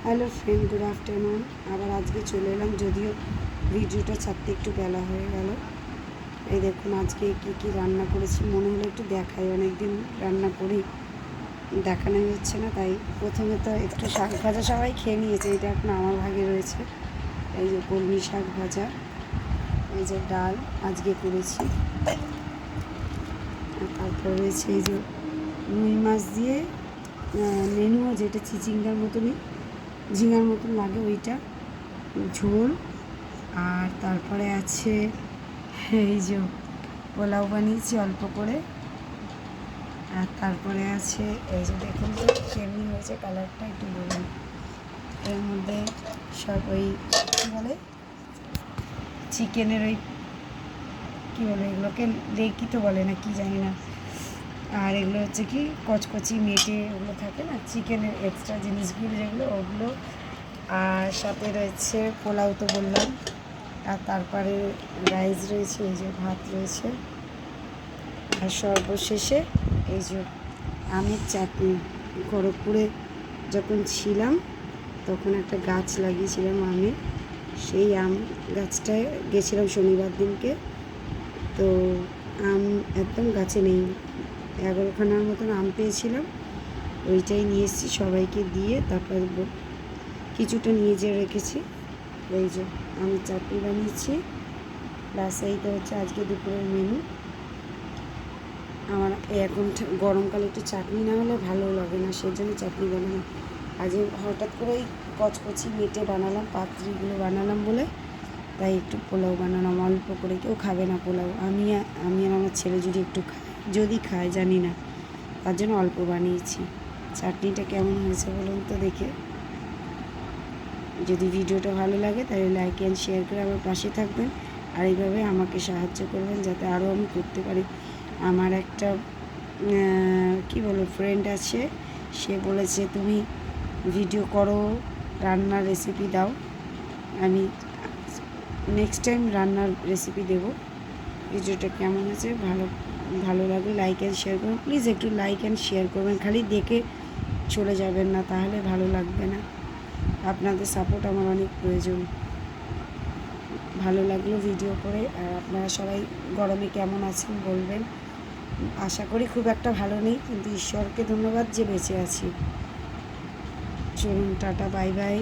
Hello friend, good afternoon. আবার আজকে চলে এলাম, যদিও ভিডিওটা ছাড়তে একটু বেলা হয়ে গেল। এই দেখুন আজকে কী কী রান্না করেছি, মনে হলো একটু দেখাই, অনেক দিন রান্না করি, দেখানো হচ্ছে না। তাই প্রথমে তো একটু শাক ভাজা সবাই খেয়ে নিয়েছে, এটা এখন আমার ভাগে রয়েছে। এই যে কলমি শাক ভাজা, এই যে ডাল আজকে করেছি, তারপর রয়েছে এই যে রুই মাছ দিয়ে নেনুও, যেটা চিচিঙ্গার মতনই, ঝিঙার মতন লাগে ওইটা, ঝোল। আর তারপরে আছে এই যে পোলাও বানিয়েছি অল্প করে। আর তারপরে আছে এই যে দেখুন তো কেমনি হয়েছে কালারটা, একটু বলুন। এর মধ্যে সব ওই কী বলে, চিকেনের ওই কী বলে এগুলোকে, লেকি তো বলে না, কি জানি না। আর এগুলো হচ্ছে কি কচকচি মেটে ওগুলো থাকে না, চিকেনের এক্সট্রা জিনিসগুলো যেগুলো, ওগুলো। আর সাথে রয়েছে পোলাও তো বললাম, আর তারপরে রাইস রয়েছে, এই যে ভাত রয়েছে, আর সর্বশেষে এই যে আমের চাটনি। খড়গপুরে যখন ছিলাম তখন একটা গাছ লাগিয়েছিলাম আমের, সেই আম গাছটায় গেছিলাম শনিবার দিনকে। তো আম একদম গাছে নেই, 11খানার মতন আম পেয়েছিলাম, ওইটাই নিয়ে এসেছি সবাইকে দিয়ে, তারপর কিছুটা নিয়ে যেয়ে রেখেছি। এই যে আমি চাটনি বানিয়েছি, প্লাস এইটা হচ্ছে আজকে দুপুরের মেনু। আমার এখন গরমকালে একটু চাটনি না হলে ভালো লাগে না, সেই জন্য চাটনি বানানো। আজ হঠাৎ করেই কচকচি মেটে বানালাম, পাত্রিগুলো বানালাম বলে, তাই একটু পোলাও বানালাম অল্প করে। কেউ খাবে না পোলাও, আমি আর আমার ছেলে যদি একটু খায়, যদি খায় জানি না, তার জন্য অল্প বানিয়েছি। চাটনিটা কেমন হয়েছে বলুন তো দেখে। যদি ভিডিওটা ভালো লাগে তাহলে লাইক অ্যান্ড শেয়ার করে আমার পাশে থাকবেন, আর এইভাবে আমাকে সাহায্য করবেন যাতে আরও আমি করতে পারি। আমার একটা কি বলবো ফ্রেন্ড আছে, সে বলেছে তুমি ভিডিও করো, রান্নার রেসিপি দাও, আমি নেক্সট টাইম রান্নার রেসিপি দেবো। ভিডিওটা কেমন হয়েছে, ভালো লাগলে লাইক অ্যান্ড শেয়ার করবেন প্লিজ, একটু লাইক অ্যান্ড শেয়ার করবেন, খালি দেখে চলে যাবেন না, তাহলে ভালো লাগবে না। আপনাদের সাপোর্ট আমার অনেক প্রয়োজন। ভালো লাগলো ভিডিও করে। আর আপনারা সবাই গরমে কেমন আছেন বলবেন। আশা করি খুব একটা ভালো নেই, কিন্তু ঈশ্বরকে ধন্যবাদ যে বেঁচে আছি। চলুন, টাটা, বাই বাই।